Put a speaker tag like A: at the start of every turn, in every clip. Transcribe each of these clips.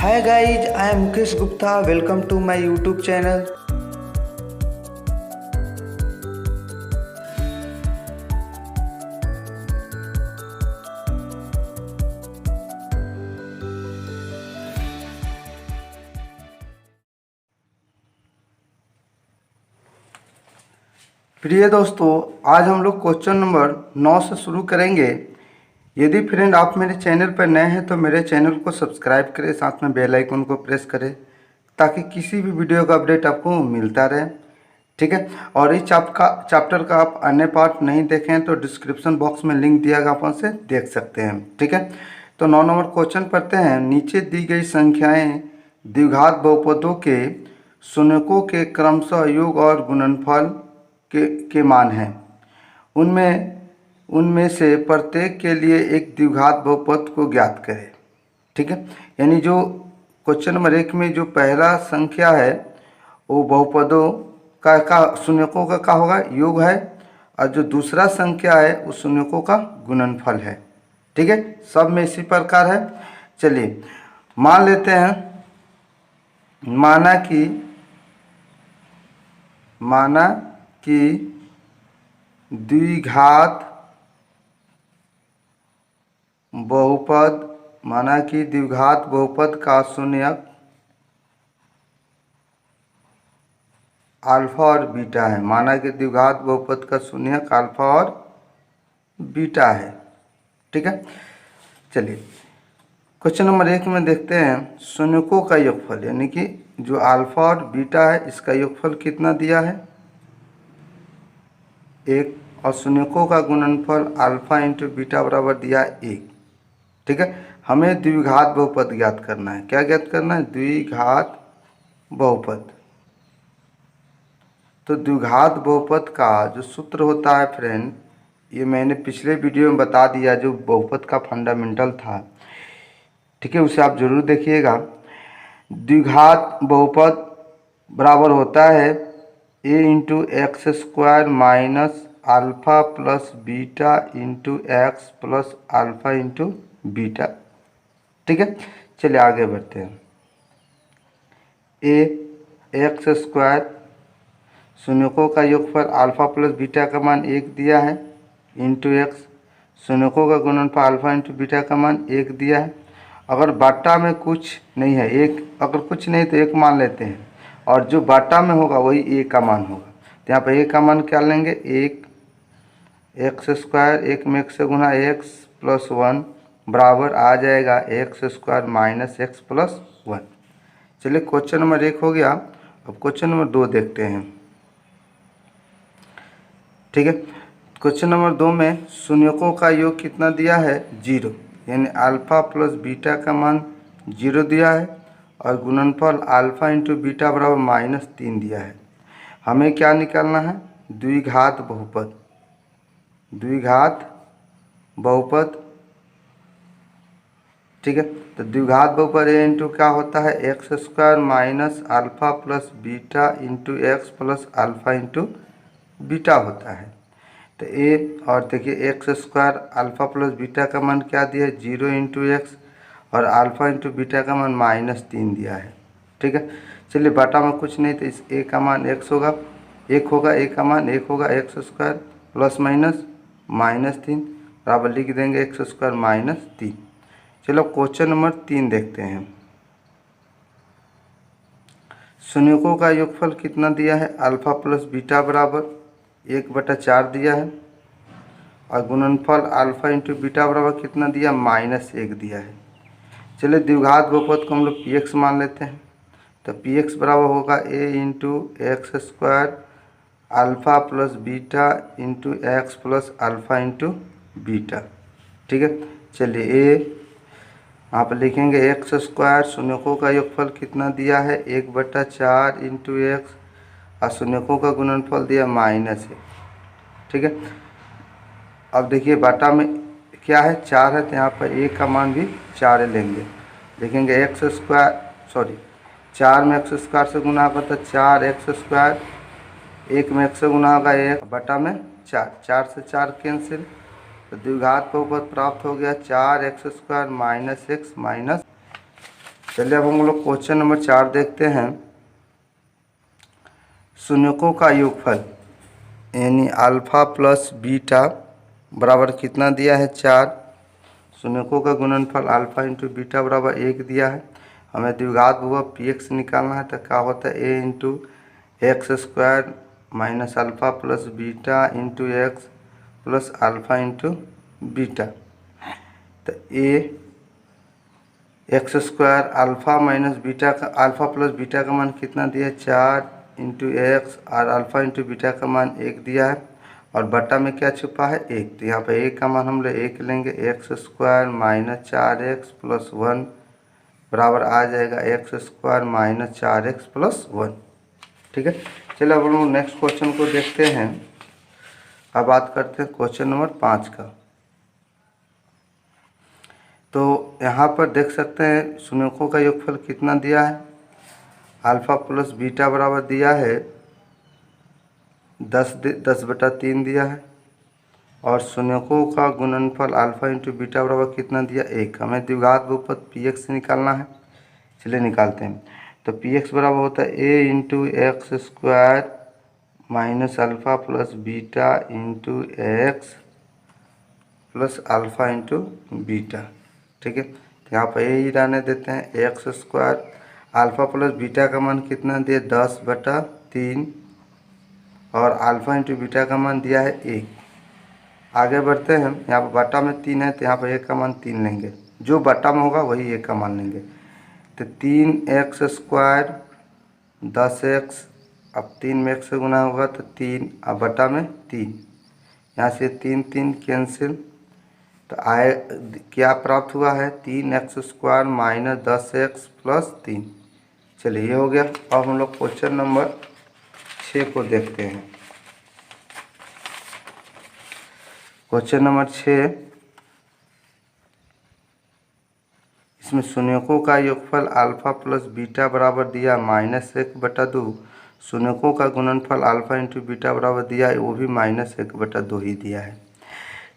A: Hi guys, I am Mukesh Gupta. Welcome to my YouTube channel. प्रिय दोस्तों, आज हम लोग क्वेश्चन नंबर 9 से शुरू करेंगे। यदि फ्रेंड आप मेरे चैनल पर नए हैं तो मेरे चैनल को सब्सक्राइब करें, साथ में बेल आइकन को प्रेस करें ताकि किसी भी वीडियो का अपडेट आपको मिलता रहे। ठीक है। और इस चैप्टर का आप अन्य पार्ट नहीं देखें तो डिस्क्रिप्शन बॉक्स में लिंक दिया गया, आप उनसे देख सकते हैं। ठीक है। तो 9 नंबर क्वेश्चन पढ़ते हैं। नीचे दी गई संख्याएं द्विघात बहुपदों के शून्यकों के क्रमशः योग और गुणनफल के मान हैं। उनमें से प्रत्येक के लिए एक द्विघात बहुपद को ज्ञात करें। ठीक है। यानी जो क्वेश्चन नंबर 1 में जो पहला संख्या है वो बहुपदों का शून्यकों का होगा, योग है, और जो दूसरा संख्या है उस शून्यकों का गुणनफल है। ठीक है। सब में इसी प्रकार है। चलिए मान लेते हैं, माना कि द्विघात बहुपद का शून्यक अल्फा और बीटा है। माना कि द्विघात बहुपद का शून्यक अल्फा और बीटा है। ठीक है। चलिए क्वेश्चन नंबर 1 में देखते हैं शून्यकों का योगफल, यानी कि जो अल्फा और बीटा है इसका योगफल कितना दिया है, 1, और शून्यकों का गुणनफल अल्फा इंटू बीटा बराबर दिया 1। ठीक है। हमें द्विघात बहुपद ज्ञात करना है। क्या ज्ञात करना है? द्विघात बहुपद। तो द्विघात बहुपद का जो सूत्र होता है फ्रेंड, ये मैंने पिछले वीडियो में बता दिया, जो बहुपद का फंडामेंटल था। ठीक है, उसे आप जरूर देखिएगा। द्विघात बहुपद बराबर होता है a into x square minus alpha plus beta into x plus alpha into beta. ठीक है। चलिए आगे बढ़ते हैं। a एक्स स्क्वायर, शून्यकों का योगफल अल्फ़ा प्लस बीटा का मान 1 दिया है, इंटू एक्स, शून्यकों का गुणनफल अल्फ़ा इंटू बीटा का मान 1 दिया है। अगर बाटा में कुछ नहीं है, अगर कुछ नहीं तो 1 मान लेते हैं, और जो बाटा में होगा वही a का मान होगा। तो यहाँ पर a का मान क्या लेंगे? 1 एक्स स्क्वायर, 1 में 1 से गुना एक्स प्लस 1 बराबर आ जाएगा x square minus x plus 1। चलिए क्वेश्चन नंबर 1 हो गया। अब क्वेश्चन नंबर 2 देखते हैं। ठीक है। क्वेश्चन नंबर 2 में शून्यकों का योग कितना दिया है? 0, यानी अल्फ़ा प्लस बीटा का मान 0 दिया है, और गुणनफल अल्फ़ा इंटू बीटा बराबर -3 दिया है। हमें क्या निकालना है? द्विघात बहुपद। ठीक है। तो द्विघात बहुपद a इंटू क्या होता है? X square minus alpha plus beta into x plus alpha into beta होता है। तो a, और देखिए x square alpha plus beta का मान क्या दिया है? 0 इंटू एक्स, और अल्फ़ा इंटू बीटा का मान -3 दिया है। ठीक है। चलिए बाटा में कुछ नहीं तो इस a का मान x होगा, 1 होगा, a का मान 1 होगा, एक्स स्क्वायर प्लस माइनस -3 बराबर लिख देंगे एक्स स्क्वायर -3। चलो क्वेश्चन नंबर 3 देखते हैं। शून्यकों का योगफल कितना दिया है? अल्फ़ा प्लस बीटा बराबर 1/4 दिया है, और गुणनफल अल्फ़ा इंटू बीटा बराबर कितना दिया? -1 दिया है। चलिए द्विघात बहुपद को हम लोग px मान लेते हैं। तो px बराबर होगा a into x square alpha plus beta into x plus alpha into beta. ठीक है। चलिए a यहाँ पर लिखेंगे एक्स स्क्वायर, शून्यकों का योगफल कितना दिया है? 1/4 इंटू एक्स, और शून्यकों का गुणनफल दिया -1। ठीक है। अब देखिए बाटा में क्या है? 4 है, तो यहाँ पर a का मान भी 4 लेंगे। देखेंगे एक्स स्क्वायर, सॉरी 4 में एक्स स्क्वायर से गुना होगा तो 4 एक्स स्क्वायर, 1 में x से गुना होगा 1 बटा में 4, 4 से 4 कैंसिल, तो द्विघात बहुपद प्राप्त हो गया 4 x square minus x minus चलिए अब हम लोग क्वेश्चन नंबर 4 देखते हैं। शून्यकों का योगफल यानी अल्फा प्लस बीटा बराबर कितना दिया है 4। शून्यकों का गुणनफल अल्फा इंटू बीटा बराबर 1 दिया है। हमें द्विघात बहुपद पी एक्स निकालना है। तो क्या होता है a into x square minus alpha plus beta into x plus alpha into beta. तो a x square alpha minus beta का अल्फ़ा प्लस बीटा का मान कितना दिया है 4 इंटू एक्स और अल्फ़ा इंटू बीटा का मान 1 दिया है और बटा में क्या छुपा है 1। तो यहाँ पे 1 का मान हम लोग 1 लेंगे। X square minus 4x plus 1 बराबर आ जाएगा x square minus 4x plus 1। ठीक है। चलिए अब हम लोग नेक्स्ट क्वेश्चन को देखते हैं। अब बात करते हैं क्वेश्चन नंबर 5 का। तो यहाँ पर देख सकते हैं शून्यकों का योगफल कितना दिया है। अल्फ़ा प्लस बीटा बराबर दिया है 10/3 दिया है और शून्यकों का गुणनफल अल्फ़ा इंटू बीटा बराबर कितना दिया 1। हमें द्विघात बहुपद पी एक्स निकालना है। चलिए निकालते हैं। तो पी एक्स बराबर होता है a into x square minus alpha plus beta into x plus alpha into beta. ठीक है। तो यहाँ पर ए ही रहने देते हैं। X square alpha plus beta का मान कितना दिया 10/3 और अल्फ़ा इंटू बीटा का मान दिया है 1। आगे बढ़ते हैं। यहाँ पर बटा में 3 है तो यहाँ पर 1 का मान 3 लेंगे। जो बटा में होगा वही 1 का मान लेंगे। तो 3x स्क्वायर 10x, अब 3 में 1 से गुना होगा तो 3 अब बटा में 3। यहाँ से 3 3 कैंसिल। तो आए क्या प्राप्त हुआ है 3x square minus 10x plus 3। चलिए ये हो गया। अब हम लोग क्वेश्चन नंबर 6 को देखते हैं। क्वेश्चन नंबर 6, इसमें शून्यकों का योगफल अल्फ़ा प्लस बीटा बराबर दिया -1/2। शून्यकों का गुणनफल अल्फ़ा इंटू बीटा बराबर दिया है, वो भी -1/2 ही दिया है।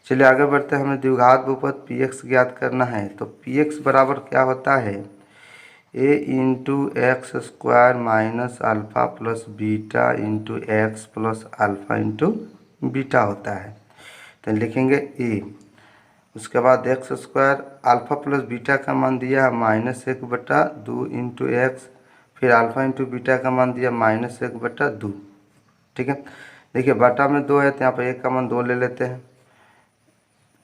A: चलिए आगे बढ़ते हैं। हमें द्विघात बहुपद पी एक्स ज्ञात करना है। तो पी एक्स बराबर क्या होता है a into x square minus alpha plus beta into x plus alpha into beta होता है। तो लिखेंगे ए। उसके बाद x square alpha plus beta का मान दिया है -1/2 इंटू एक्स, फिर अल्फ़ा इंटू बीटा का मान दिया -1/2। ठीक है। देखिए बटा में 2 है तो यहाँ पर 1 का मान 2 ले लेते हैं।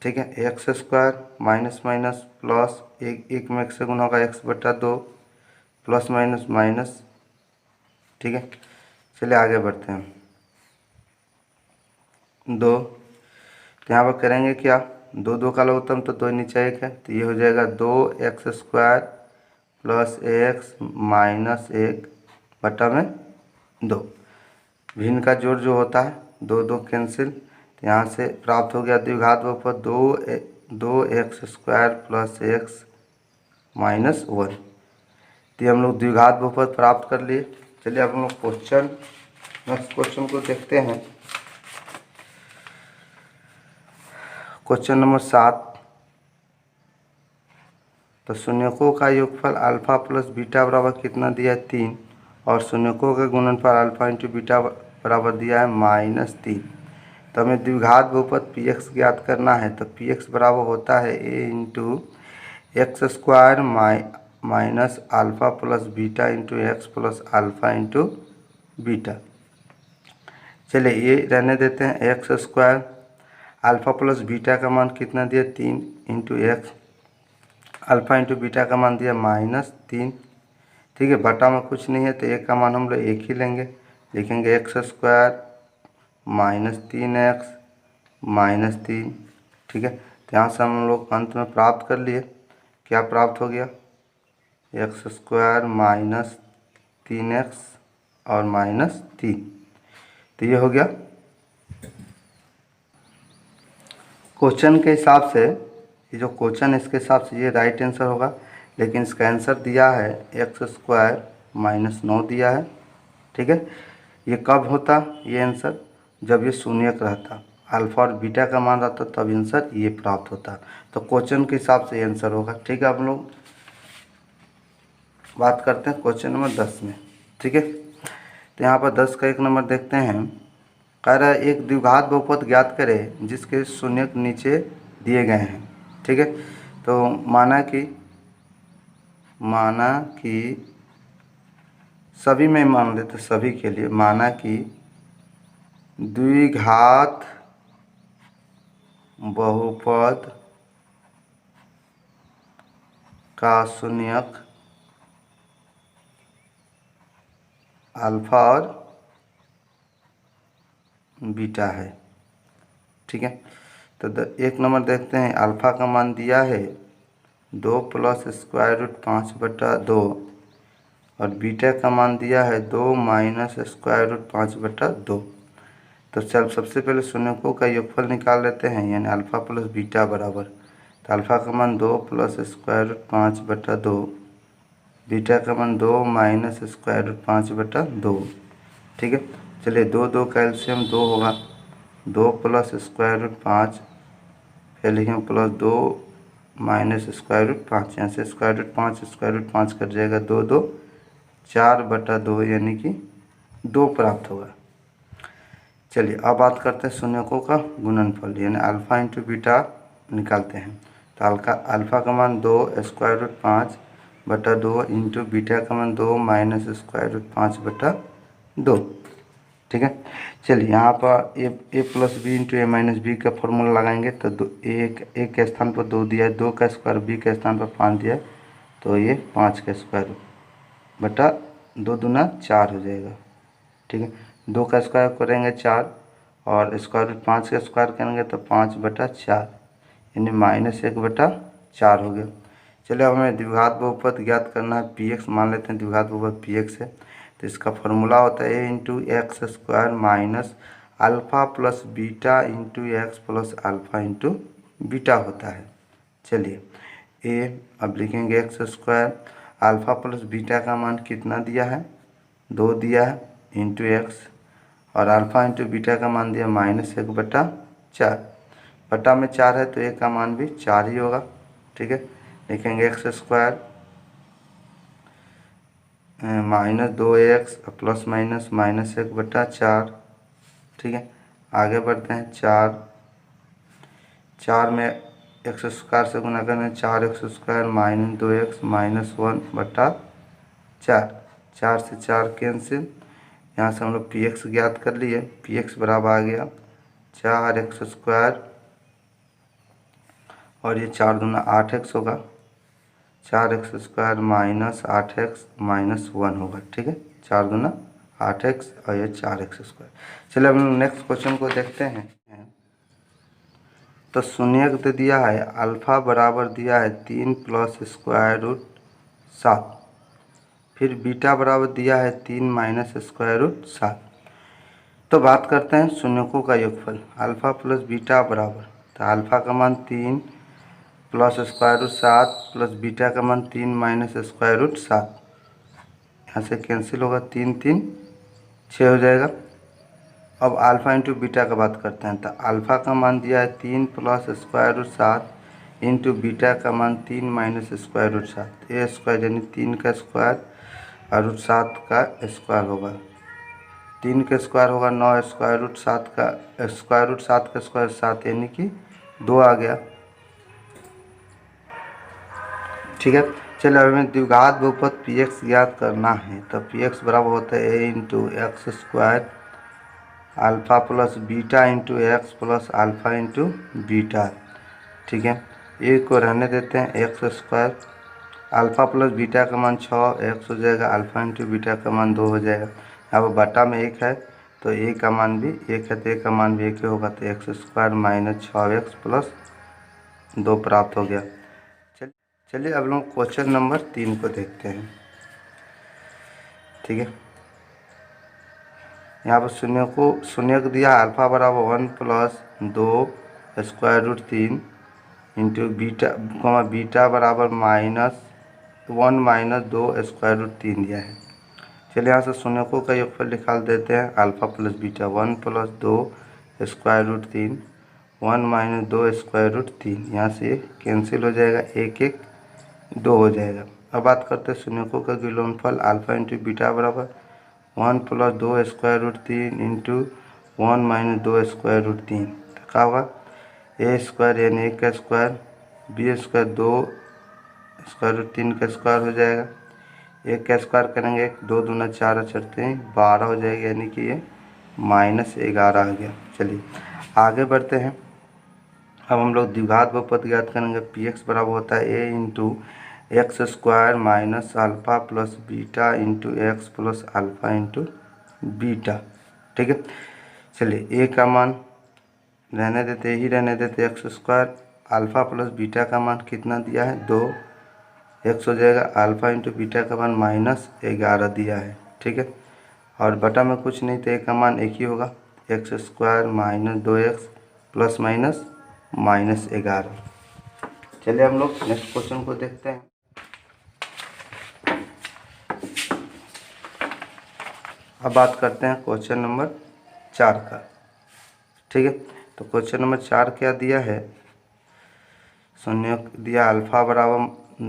A: ठीक है। X square minus minus plus 1 में 1 से गुना होगा x/2 प्लस माइनस माइनस। ठीक है। चलिए आगे बढ़ते हैं। 2 तो यहाँ पर करेंगे क्या 2 2 का लघुत्तम तो 2 नीचे 1 है तो ये हो जाएगा 2x square plus x minus 1 बटा में 2। भिन्न का जोड़ जो होता है 2 2 कैंसिल। तो यहाँ से प्राप्त हो गया द्विघात बहुपद 2x square plus x minus 1। तो हम लोग द्विघात बहुपद प्राप्त कर लिए। चलिए अब हम लोग नेक्स्ट क्वेश्चन को देखते हैं। क्वेश्चन नंबर 7, तो शून्यकों का योगफल अल्फ़ा प्लस बीटा बराबर कितना दिया है 3 और शून्यकों का गुणनफल अल्फ़ा इंटू बीटा बराबर दिया है -3। तो हमें द्विघात बहुपद पी एक्स ज्ञात करना है। तो पी एक्स बराबर होता है a into x square minus alpha plus beta into x plus alpha into beta. चलिए ये रहने देते हैं। X square alpha plus beta का मान कितना दिया 3 into x, alpha into beta का मान दिया -3। ठीक है। बटा में कुछ नहीं है तो 1 का मान हम लोग 1 ही लेंगे। लिखेंगे एक्स स्क्वायर -3x -3। ठीक है। तो यहाँ से हम लोग अंत में प्राप्त कर लिए। क्या प्राप्त हो गया एक्स स्क्वायर -3x और -3। तो ये हो गया। क्वेश्चन के हिसाब से ये जो क्वेश्चन इसके हिसाब से ये राइट आंसर होगा, लेकिन इसका आंसर दिया है एक्स स्क्वायर -9 दिया है। ठीक है। ये कब होता ये आंसर जब ये शून्यक रहता, अल्फ़ा और बीटा का मान रहता, तब आंसर ये प्राप्त होता। तो क्वेश्चन के हिसाब से ये आंसर होगा। ठीक है। आप लोग बात करते हैं क्वेश्चन नंबर 10 में। ठीक है, तो यहाँ पर 10 का 1 नंबर देखते हैं। कह रहा है एक द्विघात बहुपद ज्ञात करें जिसके शून्यक नीचे दिए गए हैं। ठीक है, तो माना कि सभी में मान लेते, सभी के लिए माना कि द्विघात बहुपद का शून्यक अल्फा और बीटा है। ठीक है, तो 1 नंबर देखते हैं। अल्फा का मान दिया है 2 प्लस स्क्वायर रूट 5/2 और बीटा का मान दिया है 2 माइनस स्क्वायर रूट 5/2। तो चल सबसे पहले शून्यकों का योगफल निकाल लेते हैं, यानी अल्फा प्लस बीटा बराबर, तो अल्फा का मान 2 प्लस स्क्वायर रूट 5/2, बीटा का मान 2 माइनस स्क्वायर रूट 5/2। ठीक है, चलिए 2 2 कैल्शियम 2 होगा, 2 प्लस स्क्वायर रूट 5, फिर लिखेंगे प्लस 2 माइनस स्क्वायर रूट 5, यहाँ से स्क्वायर रूट 5 कट जाएगा, 2 2 4/2 यानी कि 2 प्राप्त होगा। चलिए अब बात करते हैं शून्यकों का गुणनफल, यानी अल्फा इंटू बीटा निकालते हैं। तो अल्फा का मान 2 स्क्वायर रूट 5/2 इंटू बीटा का मान 2 माइनस स्क्वायर रूट 5/2। ठीक है, चलिए यहाँ पर ए प्लस बी इंटू ए माइनस बी का फॉर्मूला लगाएंगे। तो एक के स्थान पर 2 दिया है, 2 का स्क्वायर, बी के स्थान पर 5 दिया है, तो ये 5 का स्क्वायर बटा 2 दूना 4 हो जाएगा। ठीक है, 2 का स्क्वायर करेंगे 4 और स्क्वायर रूट 5 का स्क्वायर करेंगे तो 5/4 यानी -1/4 हो गया। चलिए अब हमें द्विघात बहुपद ज्ञात करना है, px मान लेते हैं, द्विघात बहुपद px है। तो इसका फॉर्मूला होता है a into x square minus alpha plus beta into x plus alpha into beta होता है। चलिए a, अब लिखेंगे x square, alpha plus beta का मान कितना दिया है 2 दिया है इंटू एक्स, और अल्फ़ा इंटू बीटा का मान दिया -1/4, बटा में 4 है तो ए का मान भी 4 ही होगा। ठीक है, लिखेंगे x square -2x plus minus -1/4। ठीक है, आगे बढ़ते हैं। 4 में एक्स स्क्वायर से गुना करने 4x स्क्वायर -2x -1/4, 4 से 4 कैंसिल, यहाँ से हम लोग px ज्ञात कर लिए। px बराबर आ गया 4x स्क्वायर और ये 4 दूना 8x होगा, 4x square minus 8x minus 1 होगा। ठीक है, 4 दूना 8x और ये 4x स्क्वायर। चलिए अब हम नेक्स्ट क्वेश्चन को देखते हैं। तो शून्यक दे दिया है, अल्फ़ा बराबर दिया है 3 प्लस स्क्वायर रूट 7, फिर बीटा बराबर दिया है 3 माइनस स्क्वायर रूट 7। तो बात करते हैं शून्यकों का योगफल, अल्फ़ा प्लस बीटा बराबर, तो अल्फ़ा का मान 3 plus square root 7 plus beta का मान 3 माइनस स्क्वायर रूट 7, यहाँ से कैंसिल होगा, 3 3 6 हो जाएगा। अब अल्फ़ा इंटू बीटा का बात करते हैं। तो अल्फ़ा का मान दिया है 3 plus square root 7 into beta का मान 3 minus square root 7, A square यानी 3 का स्क्वायर और रूट 7 का स्क्वायर होगा, 3 का स्क्वायर होगा 9, स्क्वायर रूट 7 का स्क्वायर 7 यानी कि 2 आ गया। ठीक है, चलिए अब हमें द्विघात बहुपद px ज्ञात करना है। तो px बराबर होता है a into x square alpha plus beta into x plus alpha into beta. ठीक है, ए को रहने देते हैं, x square, alpha plus beta का मान 6x हो जाएगा, अल्फ़ा इंटू बीटा का मान 2 हो जाएगा। अब बटा में 1 है तो ए का मान भी 1 है, तो ए का मान भी 1 ही होगा, तो x square minus 6x plus 2 प्राप्त हो गया। चलिए अब लोग क्वेश्चन नंबर 3 को देखते हैं। ठीक है, यहाँ पर शून्यक दिया अल्फ़ा बराबर 1 plus 2 square root 3 into beta बराबर -1 माइनस 2 स्क्वायर रूट 3 दिया है। चलिए यहाँ से शून्यकों का योगफल निकाल देते हैं, alpha plus beta 1 plus 2 square root 3 1 minus 2 square root 3, यहाँ से कैंसिल हो जाएगा, 1 1 2 हो जाएगा। अब बात करते हैं शून्यकों का गुणनफल अल्फा इंटू बीटा बराबर 1 plus 2 square root 3 into 1 minus 2 square root 3। तो क्या होगा, ए स्क्वायर यानी 1 का square, B square 2 square root 3 का स्क्वायर हो जाएगा। 1 का स्क्वायर करेंगे 2 दूना 4 और 12 हो जाएगा, यानी कि ये -11 आ गया। चलिए आगे बढ़ते हैं। अब हम लोग द्विघात बहुपद ज्ञात करेंगे। पी एक्स बराबर होता है a into x square minus alpha plus beta into x plus alpha into beta. ठीक है, चलिए ए का मान रहने देते ही रहने देते, x square, alpha plus beta का मान कितना दिया है 2 एक्स हो जाएगा, अल्फ़ा इंटू बीटा का मान -11 दिया है। ठीक है, और बटा में कुछ नहीं तो ए का मान एक ही होगा, x square minus 2x plus minus -11। चलिए हम लोग नेक्स्ट क्वेश्चन को देखते हैं। अब बात करते हैं क्वेश्चन नंबर 4 का। ठीक है, तो क्वेश्चन नंबर 4 क्या दिया है, शून्य दिया अल्फ़ा बराबर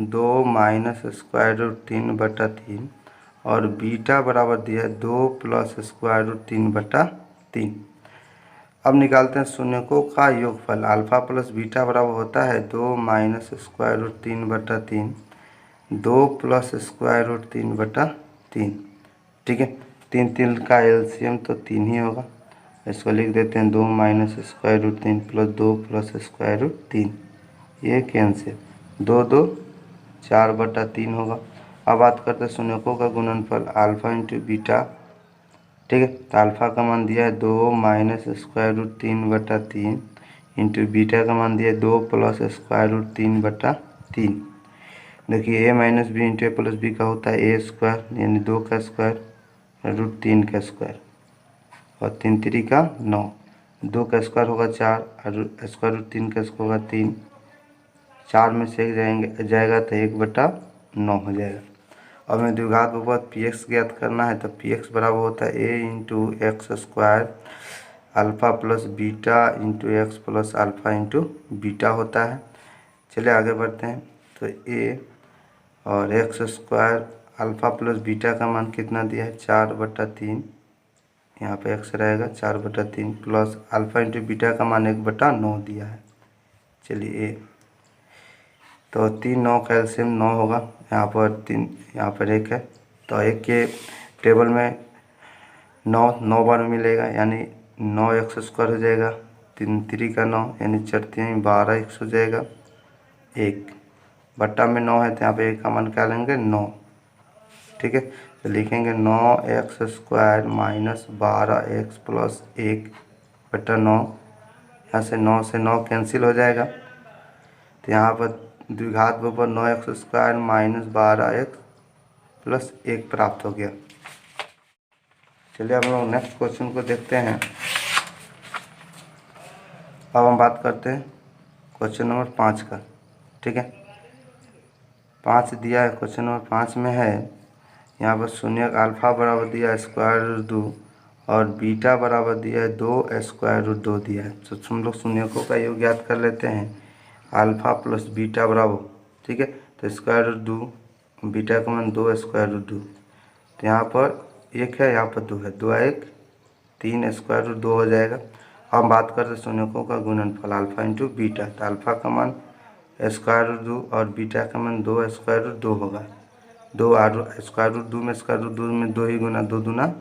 A: 2 माइनस स्क्वायर रूट 3/3 और बीटा बराबर दिया 2 प्लस स्क्वायर रूट 3/3। अब निकालते हैं शून्यकों का योगफल। अल्फ़ा प्लस बीटा बराबर होता है 2 minus square root 3/3, 2 plus square root 3/3। ठीक है, 3 का एलसीएम तो 3 ही होगा, इसको लिख देते हैं 2 minus square root 3 plus 2 plus square root 3, ये कैंसिल, 2 2 4/3 होगा। अब बात करते हैं शून्यकों का गुणनफल अल्फ़ा इंटू बीटा। ठीक है, तो अल्फ़ा का मान दिया है 2 minus square root 3/3 into beta का मान दिया है 2 प्लस स्क्वायर रूट 3/3। देखिए A minus B into A plus B का होता है ए स्क्वायर यानी 2 का स्क्वायर रूट 3 का स्क्वायर और 3 3 का 9, 2 का स्क्वायर होगा 4 और स्क्वायर रूट 3 का स्क्वायर होगा 3, 4 में से जाएगा तो 1/9 हो जाएगा। अब हमें द्विघात बहुपद पी एक्स ज्ञात करना है, तो पी एक्स बराबर होता है a into x square alpha plus beta into x plus alpha into beta होता है। चलिए आगे बढ़ते हैं। तो ए और x square alpha plus beta का मान कितना दिया है 4/3, यहाँ पे एक्स रहेगा 4/3 प्लस अल्फ़ा इंटू बीटा का मान 1/9 दिया है। चलिए ए तो 3 9 का एलसीएम 9 होगा, यहाँ पर 3 यहाँ पर 1 है, तो 1 के टेबल में 9 बार मिलेगा यानी 9 एक्स स्क्वायर हो जाएगा, 3 3 का 9 यानी 4 3 12 एक्स हो जाएगा। 1 बट्टा में 9 है तो यहाँ पे 1 का मान क्या लेंगे 9। ठीक है, तो लिखेंगे 9 x square minus 12 x plus 1/9। यहाँ से 9 कैंसिल हो जाएगा, तो यहाँ पर द्विघात बहुपद 9 x square minus 12 x plus 1 प्राप्त हो गया। चलिए हम लोग नेक्स्ट क्वेश्चन को देखते हैं। अब हम बात करते हैं क्वेश्चन नंबर 5 का। ठीक है, 5 दिया है, क्वेश्चन नंबर 5 में है यहाँ पर शून्य अल्फ़ा बराबर दिया है स्क्वायर रूट 2 और बीटा बराबर दिया है 2 स्क्वायर रूट 2 दिया है। तो हम लोग शून्यकों का योग ज्ञात कर लेते हैं। अल्फ़ा प्लस बीटा बराबर, ठीक है, तो स्क्वायर रूट 2, बीटा का मान 2 स्क्वायर रूट 2, तो यहाँ पर 1 है, यहाँ पर 2 है, 2 1 3 स्क्वायर रूट 2 हो जाएगा। अब बात करते हैं शून्यकों का गुणनफल अल्फ़ा इंटू बीटा। तो अल्फ़ा का मान स्क्वायर रूट 2 और बीटा का मान 2 स्क्वायर रूट 2 होगा। 2 और स्क्वायर रूट 2 में स्क्वायर रूट 2 में 2 ही गुना 2 दूना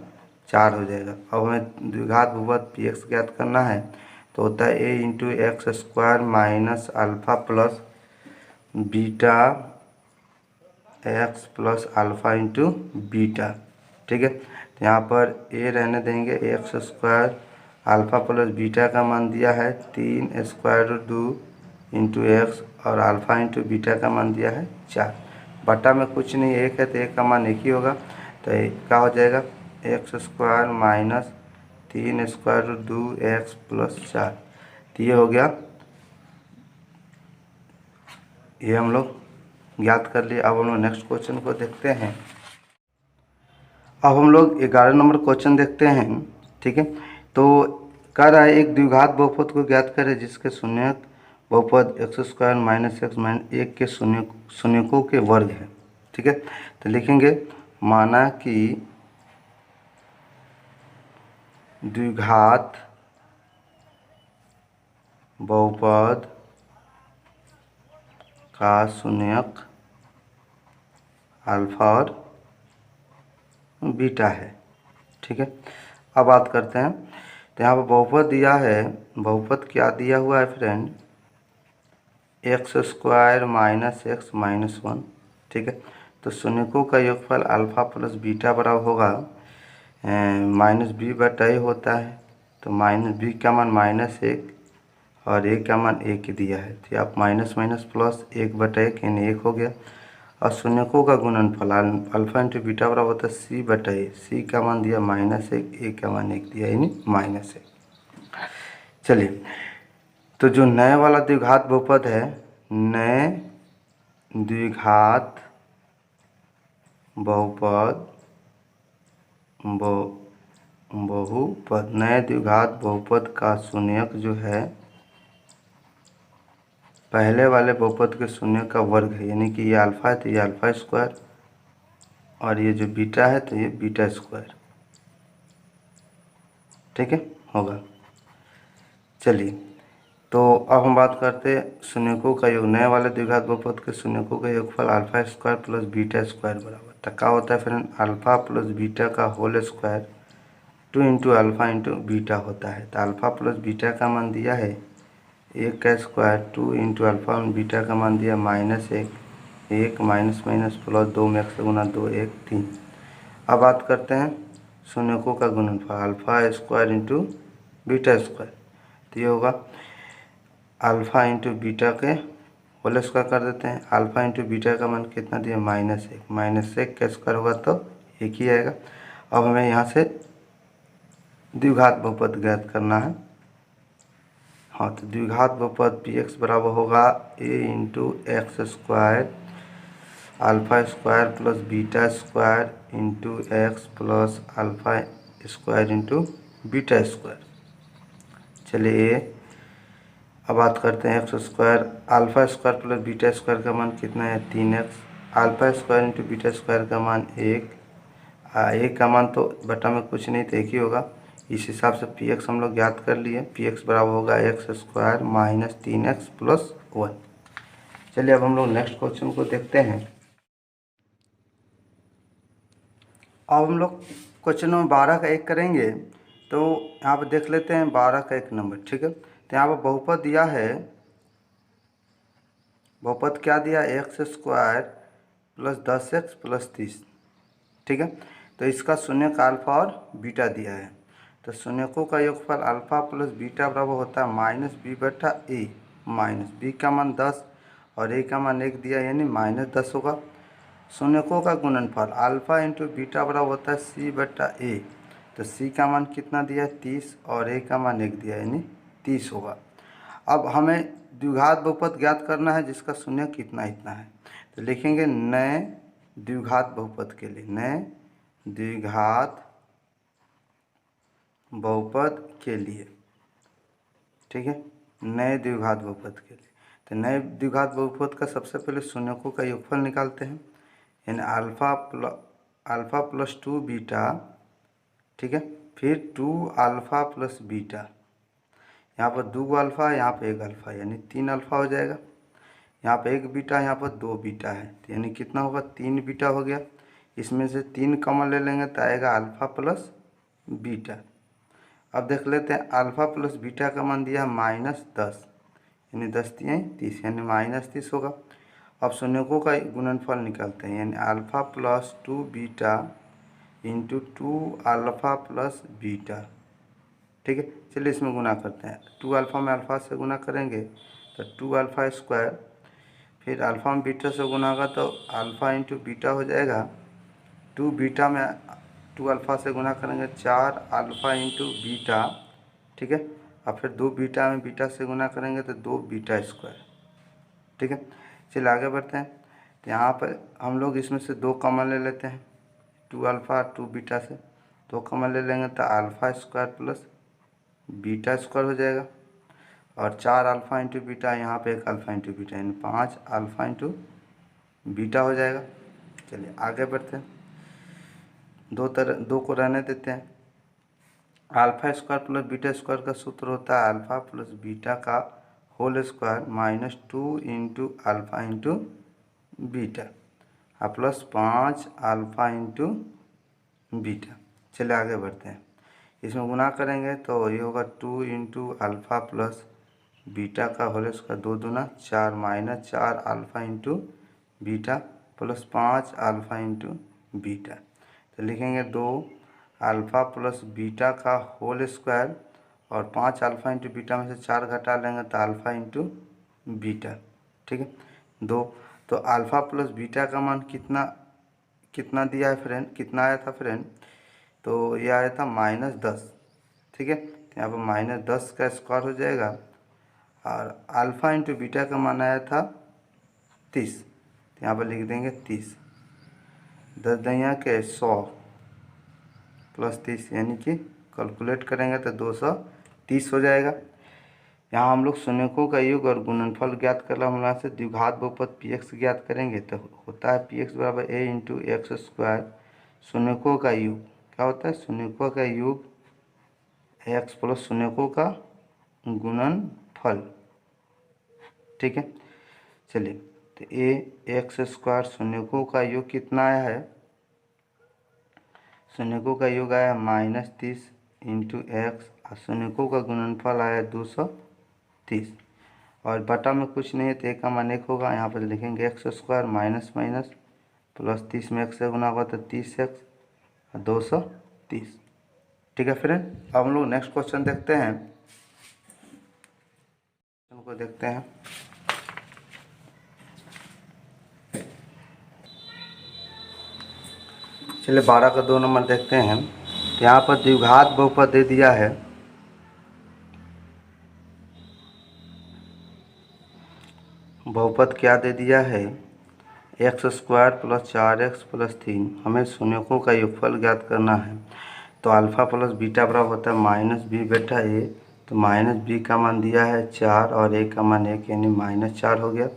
A: 4 हो जाएगा। अब हमें द्विघात बहुपद पी एक्स ज्ञात करना है, तो होता है a into x square minus alpha plus beta x plus alpha into beta. ठीक है, तो यहाँ पर ए रहने देंगे x square alpha plus beta का मान दिया है 3 स्क्वायर रूट 2 इंटू एक्स और अल्फ़ा इंटू बीटा का मान दिया है 4। बटा में कुछ नहीं, 1 है तो 1 का मान 1 ही होगा, तो क्या हो जाएगा x square minus 3 square root 2 x plus 4। तो ये हो गया, ये हम लोग ज्ञात कर लिए। अब हम लोग नेक्स्ट क्वेश्चन को देखते हैं। अब हम लोग 11 नंबर क्वेश्चन देखते हैं। ठीक है, तो कह रहा है एक द्विघात बहुपद को ज्ञात करें जिसके शून्यक बहुपद x square minus x minus 1 के शून्यकों के वर्ग है। ठीक है, तो लिखेंगे माना कि द्विघात बहुपद का शून्यक अल्फा और बीटा है। ठीक है, अब बात करते हैं, तो यहाँ पर बहुपद दिया है, बहुपद क्या दिया हुआ है friend, x square minus x minus one. ठीक है, तो शून्यकों का योगफल अल्फा प्लस बीटा बराबर होगा माइनस बी बटा ए होता है, तो माइनस बी का मान माइनस एक और ए का मान एक ही दिया है, तो आप माइनस माइनस प्लस एक बटा एक यानी एक हो गया। और शून्यकों का गुणनफल अल्फा इंटू बीटा बराबर होता है सी बटा ए, सी का मान दिया माइनस एक, ए का मान एक दिया यानी माइनस एक। चलिए, तो जो नए वाला द्विघात बहुपद है, नए द्विघात बहुपद बहुपद नए द्विघात बहुपद का शून्यक जो है पहले वाले बहुपद के शून्य का वर्ग है, यानी कि ये अल्फा है तो ये अल्फा स्क्वायर और ये जो बीटा है तो ये बीटा स्क्वायर। ठीक है, होगा। चलिए, तो अब हम बात करते हैं शून्यकों का योग, नए वाले द्विघात बहुपद के शून्यकों का योगफल alpha square plus beta square बराबर, तो क्या होता है फ्रेंड, अल्फा प्लस बीटा का whole square 2 into alpha into beta होता है। तो अल्फा प्लस बीटा का मान दिया है एक का स्क्वायर, 2 इंटू अल्फा और बीटा का मान दिया माइनस एक, एक माइनस माइनस प्लस दो में एक से गुना दो एक तीन। अब बात करते हैं शून्यकों का गुणनफल alpha square into beta square, तो ये होगा अल्फ़ा इंटू बीटा के होल स्क्वायर कर देते हैं। अल्फ़ा इंटू बीटा का मान कितना दिया माइनस एक, माइनस एक का स्क्वायर होगा तो एक ही आएगा। अब हमें यहाँ से द्विघात बहुपद ज्ञात करना है। हाँ, तो द्विघात बहुपद पी एक्स बराबर होगा a into x square alpha square plus beta square into x plus alpha square into beta square. चलिए, अब बात करते हैं x square alpha square plus beta square का मान कितना है 3x, alpha square into beta square का मान एक, एक का मान तो बटा में कुछ नहीं तो एक ही होगा। इस हिसाब से पी एक्स हम लोग ज्ञात कर लिए, पी एक्स बराबर होगा x square minus 3x plus one. चलिए, अब हम लोग नेक्स्ट क्वेश्चन को देखते हैं। अब हम लोग क्वेश्चन नंबर 12 का एक करेंगे, तो यहाँ पर देख लेते हैं 12 का एक नंबर। ठीक है, तो यहाँ पर बहुपद दिया है, बहुपद क्या दिया x square plus 10x plus 30। ठीक है, तो इसका शून्यक अल्फा और बीटा दिया है, तो शून्यकों का योगफल अल्फा प्लस बीटा बराबर होता है माइनस बी बटा ए, माइनस बी का मान 10 और ए का मान एक दिया यानी माइनस 10 होगा। शून्यकों का गुणनफल अल्फा इंटू बीटा बराबर होता है सी बटा ए, तो सी का मान कितना दिया है 30 और ए का मान एक दिया यानी 30 होगा। अब हमें द्विघात बहुपद ज्ञात करना है जिसका शून्य कितना इतना है, तो लिखेंगे नए द्विघात बहुपद के लिए, नए द्विघात बहुपद के लिए। ठीक है, नए द्विघात बहुपद के लिए, तो नए द्विघात बहुपद का सबसे पहले शून्यकों का योगफल निकालते हैं, यानी अल्फ़ा प्लस 2 बीटा। ठीक है, फिर 2 अल्फ़ा प्लस बीटा, यहाँ पर 2 अल्फ़ा यहाँ पर एक अल्फ़ा यानी 3 अल्फ़ा हो जाएगा, यहाँ पे एक बीटा यहाँ पर 2 बीटा है, तो यानी कितना होगा 3 बीटा हो गया। इसमें से 3 कॉमन ले लेंगे तो आएगा अल्फ़ा प्लस बीटा। अब देख लेते हैं अल्फ़ा प्लस बीटा का मान दिया माइनस 10 यानी 10 दिए 30 यानी माइनस 30 होगा। अब शून्यकों का गुणनफल निकालते हैं, यानी alpha plus 2 beta into 2 alpha plus beta. ठीक है, चलिए इसमें गुना करते हैं, 2 अल्फ़ा में अल्फ़ा से गुना करेंगे तो 2 अल्फ़ा स्क्वायर, फिर अल्फ़ा में बीटा से गुना होगा तो अल्फ़ा इंटू बीटा हो जाएगा, 2 बीटा में 2 अल्फ़ा से गुना करेंगे 4 अल्फ़ा इंटू बीटा। ठीक है, और फिर 2 बीटा में बीटा से गुना करेंगे तो 2 बीटा स्क्वायर। ठीक है, चलिए आगे बढ़ते हैं, तो यहाँ पर हम लोग इसमें से 2 कॉमन ले लेते हैं, 2 अल्फ़ा 2 बीटा से 2 कॉमन ले लेंगे तो alpha square plus beta square हो जाएगा, और 4 अल्फ़ा इंटू बीटा यहाँ पे एक अल्फ़ा इंटू बीटा यानी 5 अल्फ़ा इंटू बीटा हो जाएगा। चलिए आगे बढ़ते हैं। दो को रहने देते हैं। Alpha square plus beta square का सूत्र होता है अल्फा प्लस बीटा का whole square -2 into alpha into beta plus 5 alpha into beta. चलिए आगे बढ़ते हैं। इसमें गुना करेंगे तो ये होगा 2 इंटू अल्फा प्लस बीटा का होल स्क्वायर 2 दूना 4 -4 alpha into beta plus 5 alpha into beta. तो लिखेंगे 2 अल्फ़ा प्लस बीटा का होल स्क्वायर और 5 अल्फ़ा इंटू बीटा में से 4 घटा लेंगे तो अल्फ़ा इंटू बीटा। ठीक है, 2। तो अल्फ़ा प्लस बीटा का मान कितना कितना दिया है फ्रेंड, कितना आया था फ्रेंड? तो ये आया था -10। ठीक है, तो यहाँ पर -10 का स्क्वायर हो जाएगा और अल्फ़ा इंटू बीटा का मान आया था 30। तो यहाँ पर लिख देंगे 30। 10 दुनिया के 100 प्लस 30 यानी कि कैलकुलेट करेंगे तो 230 हो जाएगा। यहाँ हम लोग शून्यकों का योग और गुणनफल ज्ञात करना हम से द्विघात बहुपद px ज्ञात करेंगे तो होता है px बराबर a इंटू एक्स स्क्वायर। शून्यकों का योग क्या होता है? शून्यकों का योग x प्लस शून्यकों का गुणनफल। ठीक है, चलिए तो a एक्स स्क्वायर शून्यकों का योग कितना आया है? शून्यकों का योग आया -30 इंटू एक्स और शून्यकों का गुणनफल आया 230 और बटा में कुछ नहीं है तो एक का मान 1 होगा। यहाँ पर लिखेंगे x square minus minus plus 30 में एक्स से गुना होगा तो 30x और 230। ठीक है फ्रेंड, अब हम लोग नेक्स्ट क्वेश्चन देखते हैं। को देखते हैं। चलिए 12 का 2 नंबर देखते हैं। यहाँ पर द्विघात बहुपद दे दिया है। बहुपद क्या दे दिया है? X square plus 4x plus 3। हमें शून्यकों का योगफल ज्ञात करना है। तो अल्फ़ा प्लस बीटा बराबर होता है -b बटा a। तो -b का मान दिया है 4 और a का मान 1 यानी -4 हो गया।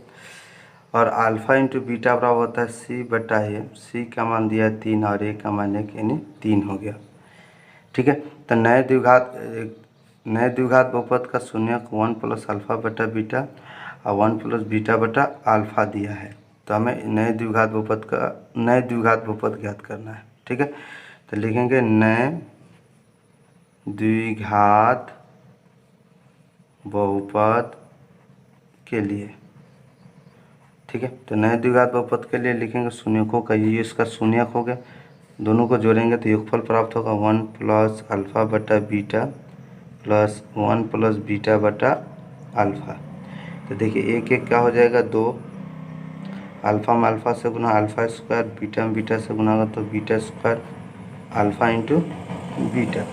A: और अल्फ़ा इंटू बीटा बराबर होता है c बटा a। c का मान दिया है 3 और a का मान 1 यानी 3 हो गया। ठीक है, तो नए द्विघात बहुपद का शून्यक 1 प्लस अल्फ़ा बटा बीटा और 1 प्लस बीटा बटा अल्फ़ा दिया है। तो हमें नए द्विघात बहुपद ज्ञात करना है। ठीक है, तो लिखेंगे नए द्विघात बहुपद के लिए। ठीक है, तो नए द्विघात बहुपद के लिए लिखेंगे शून्यकों का, ये इसका शून्यक हो गया। दोनों को जोड़ेंगे तो योगफल प्राप्त होगा 1 प्लस अल्फ़ा बटा बीटा प्लस 1 प्लस बीटा बटा अल्फ़ा। तो देखिए एक एक क्या हो जाएगा 2, अल्फ़ा में अल्फ़ा से गुना अल्फ़ा स्क्वायर, बीटा में बीटा से गुना होगा तो beta square alpha into beta.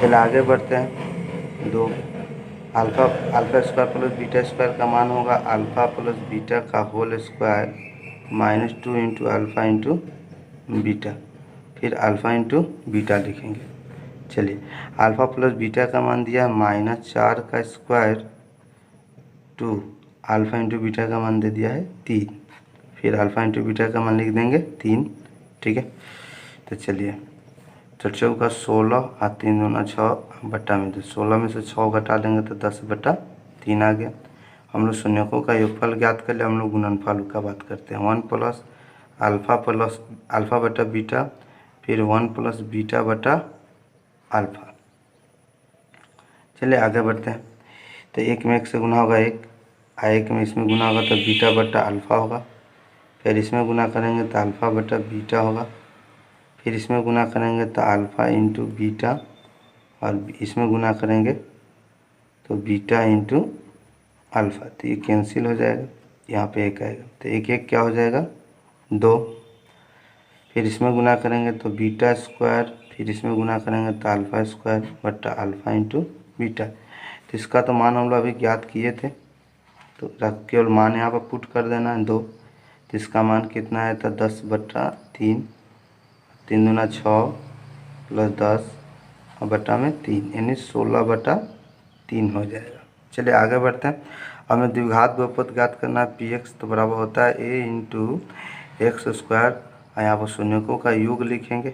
A: चलिए आगे बढ़ते हैं। 2 alpha square plus beta square का मान होगा अल्फ़ा प्लस बीटा का whole square -2 into alpha into beta, फिर अल्फ़ा इंटू बीटा लिखेंगे। चलिए अल्फ़ा प्लस बीटा का मान दिया है -4 का स्क्वायर 2, अल्फ़ा इंटू बीटा का मान दे दिया है 3, फिर अल्फ़ा इंटू बीटा का मान लिख देंगे 3। ठीक है, तो चलिए तो 4 का 16 और 3 दूना 6 बटा में 2, 16 में से 6 घटा लेंगे तो 10 बटा 3 आ गया। हम लोग शून्यकों का योगफल ज्ञात कर लिया। हम लोग गुणनफल का बात करते हैं। 1 प्लस अल्फ़ा बटा बीटा फिर 1 प्लस बीटा बटा अल्फ़ा। चलिए आगे बढ़ते हैं। तो एक में एक से गुना होगा 1, एक में इसमें गुना होगा तो बीटा बटा अल्फ़ा होगा, फिर इसमें गुना करेंगे तो अल्फ़ा बटा बीटा होगा, फिर इसमें गुना करेंगे तो अल्फ़ा इंटू बीटा और इसमें गुना करेंगे तो बीटा इंटू अल्फ़ा। तो ये कैंसिल हो जाएगा, यहाँ पे 1 आएगा तो एक एक क्या हो जाएगा 2, फिर इसमें गुना करेंगे तो बीटा स्क्वायर, फिर इसमें गुना करेंगे तो अल्फ़ा स्क्वायर बटा अल्फ़ा इंटू बीटा। तो इसका तो मान हम लोग अभी ज्ञात किए थे, तो केवल मान यहाँ पर पुट कर देना है 2। तो इसका मान कितना है तो 10 बटा 3, 3 दूना 6 प्लस 10 और बटा में 3 यानी 16 बटा 3 हो जाएगा। चलिए आगे बढ़ते हैं। हमें द्विघात बहुपद ज्ञात करना है px, तो बराबर होता है a इंटू एक्स स्क्वायर और यहाँ पर शून्यकों का योग लिखेंगे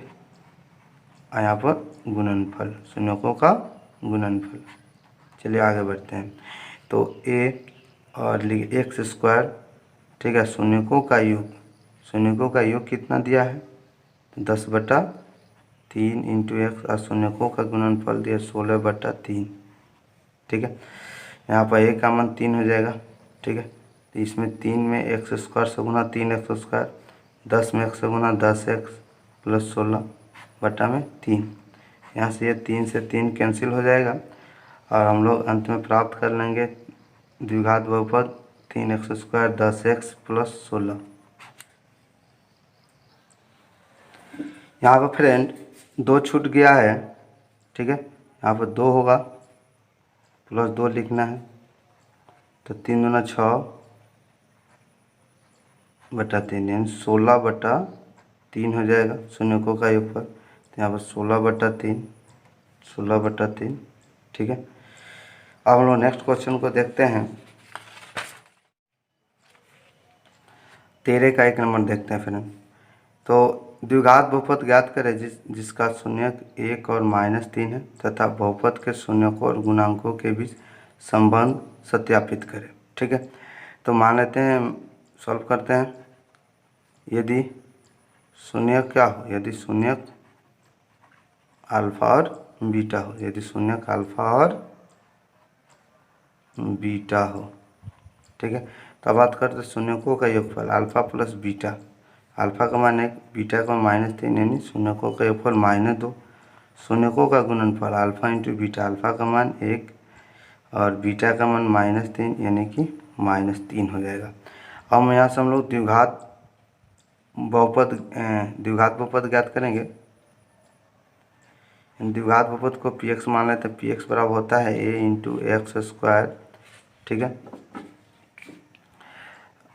A: और यहाँ पर गुणनफल, शून्यकों का गुणनफल। चलिए आगे बढ़ते हैं। तो ए और लिख एक्स स्क्वायर, ठीक है, शून्यकों का योग, शून्यकों का योग कितना दिया है, 10/3 इंटू एक्स और शून्यकों का गुणनफल दिया 16/3, ठीक है। यहाँ पर ए का मान 3 हो जाएगा, ठीक है। तो इसमें 3 में एक्स स्क्वायर से गुना 3x², 10 में एक्स से गुना 10x प्लस 16/3। यहाँ से ये 3 से 3 कैंसिल हो जाएगा और हम लोग अंत में प्राप्त कर लेंगे द्विघात बहुपद 3x² 10x प्लस 16। यहाँ पर फ्रेंड 2 छूट गया है, ठीक है। यहाँ पर 2 होगा प्लस 2 लिखना है, तो 3 दूना 6/3 यानी 16/3 हो जाएगा शून्यकों का योगफल। तो यहाँ पर 16/3, ठीक है। अब हम लोग नेक्स्ट क्वेश्चन को देखते हैं। 13 का 1 नंबर देखते हैं फ्रेंड। तो द्विघात बहुपद ज्ञात करें जिसका शून्यक 1 और -3 है तथा बहुपद के शून्यकों और गुणांकों के बीच संबंध सत्यापित करें, ठीक है। तो मान लेते हैं, सॉल्व करते हैं। यदि शून्यक क्या हो, यदि शून्यक अल्फा और बीटा हो, यदि शून्यक अल्फा और बीटा हो, ठीक है। तो अब बात करते हैं शून्यकों का योगफल अल्फा प्लस बीटा। अल्फा का मान 1, बीटा का -3 यानी शून्यकों का योगफल -2। शून्यकों का गुणनफल अल्फा इंटू बीटा, अल्फा का मान 1 और बीटा का मान -3 यानी कि -3 हो जाएगा। अब यहाँ से हम लोग द्विघात बहुपद ज्ञात करेंगे। द्विघात बहुपद को px मान लेते हैं। px बराबर होता है a इंटू एक्स स्क्वायर, ठीक है,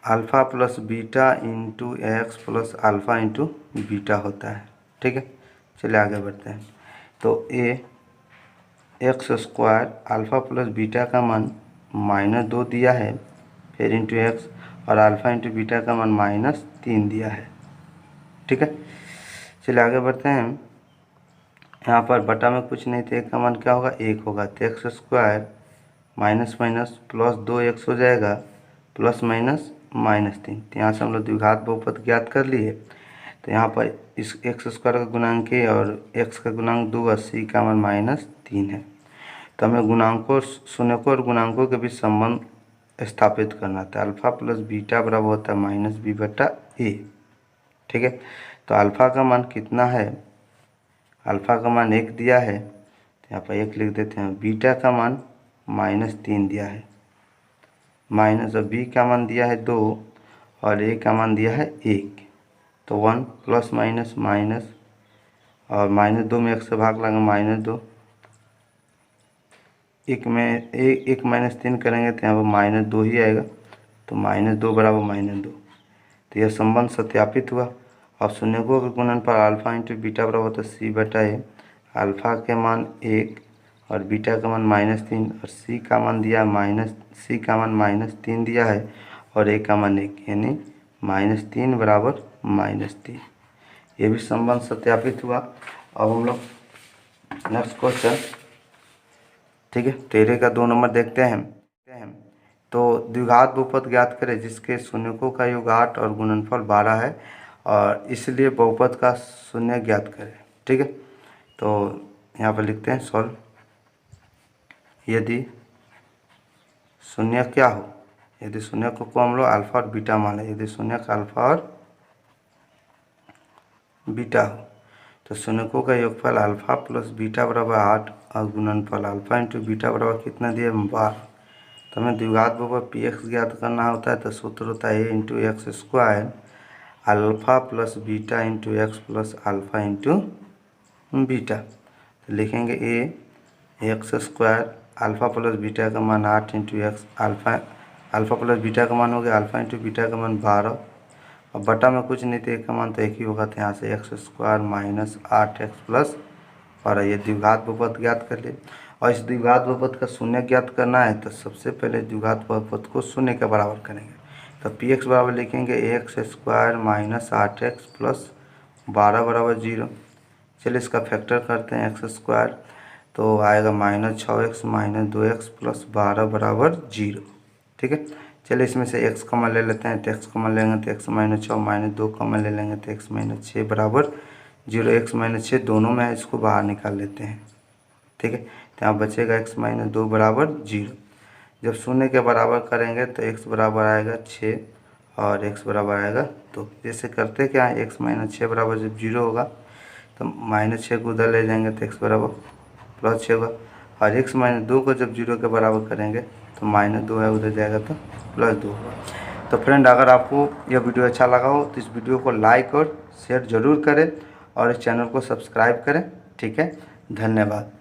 A: alpha plus beta into x plus alpha into beta होता है, ठीक है। चलिए आगे बढ़ते हैं। तो a x square alpha plus beta का मान -2 दिया है, फिर इंटू एक्स और अल्फ़ा इंटू बीटा का मान -3 दिया है, ठीक है। चलिए आगे बढ़ते हैं। यहाँ पर बटा में कुछ नहीं थे, एक का मान क्या होगा, 1 होगा। तो x square minus minus plus 2x हो जाएगा प्लस माइनस -3। तो यहाँ से हम लोग द्विघात बहुपद ज्ञात कर लिए। तो यहाँ पर इस एक्स स्क्वायर का गुणांक है और x का गुणांक 2 और c का मान -3 है। तो हमें गुणांकों, शून्यकों और गुणांकों के बीच संबंध स्थापित करना था। अल्फ़ा प्लस बीटा बराबर होता है -b/a, ठीक है। तो अल्फ़ा का मान कितना है, अल्फ़ा का मान 1 दिया है, तो यहाँ पर 1 लिख देते हैं। बीटा का मान -3 दिया है, माइनस, और बी का मान दिया है 2 और ए का मान दिया है 1। तो 1 प्लस माइनस माइनस और -2 में 1 से भाग लगा -2, 1 में 1 -3 करेंगे तो यहाँ पर -2 ही आएगा। तो -2 बराबर -2। तो यह संबंध सत्यापित हुआ। अब शून्यकों के गुणनफल अल्फ़ा इंटू बीटा बराबर होता है c/a। अल्फ़ा के मान 1 और बीटा का मान -3 और c का मान दिया -3 दिया है और a का मान 1 यानी -3 बराबर -3। ये भी संबंध सत्यापित हुआ। अब हम लोग नेक्स्ट क्वेश्चन, ठीक है, 13 का 2 नंबर देखते हैं। तो द्विघात बहुपद ज्ञात करें जिसके शून्यकों का योग 8 और गुणनफल 12 है और इसलिए बहुपद का शून्य ज्ञात करें, ठीक है। तो यहाँ पर लिखते हैं सॉल्व। यदि शून्य क्या हो, यदि शून्य को हम लोग अल्फ़ा और बीटा मान लें, यदि शून्य का अल्फ़ा और बीटा हो तो शून्यकों का योगफल अल्फ़ा प्लस बीटा बराबर 8 और गुणनफल अल्फ़ा इंटू बीटा बराबर कितना दिया, 12। तो हमें द्विघात बहुपद px ज्ञात करना होता है। तो सूत्र होता है a into x square alpha plus beta into x plus alpha into beta. तो लिखेंगे a x square alpha plus beta का मान 8 into x, alpha plus beta का मान हो गया अल्फ़ा इंटू बीटा का मान 12 और बटा में कुछ नहीं, तो एक का मान तो एक ही होगा। तो यहाँ से x square minus 8x plus 12। ये द्विघात बहुपद ज्ञात कर ले। और इस द्विघात बहुपद का शून्य ज्ञात करना है तो सबसे पहले द्विघात बहुपद को शून्य के बराबर करेंगे। तो पी एक्स बराबर लिखेंगे x square minus 8x plus 12 बराबर 0। चलिए इसका फैक्टर करते हैं, एक्स स्क्वायर तो आएगा minus 6x minus 2x plus 12 बराबर 0। ठीक है, चलिए इसमें से x कॉमन ले लेते हैं, तो x कॉमन लेंगे तो x माइनस 6 माइनस 2 कॉमन ले लेंगे तो x माइनस 6 बराबर 0। x माइनस 6 दोनों में है, इसको बाहर निकाल लेते हैं। ठीक है, तो यहाँ बचेगा x माइनस 2 बराबर 0। जब शून्य के बराबर करेंगे तो x बराबर आएगा 6 और x बराबर आएगा 2। जैसे करते क्या है, x माइनस 6 बराबर जब 0 होगा तो माइनस 6 को उधर ले जाएंगे तो x बराबर प्लस 6 होगा, और x माइनस 2 को जब 0 के बराबर करेंगे तो माइनस 2 है उधर जाएगा तो प्लस 2 होगा। तो फ्रेंड, अगर आपको यह वीडियो अच्छा लगा हो तो इस वीडियो को लाइक और शेयर ज़रूर करें और इस चैनल को सब्सक्राइब करें। ठीक है, धन्यवाद।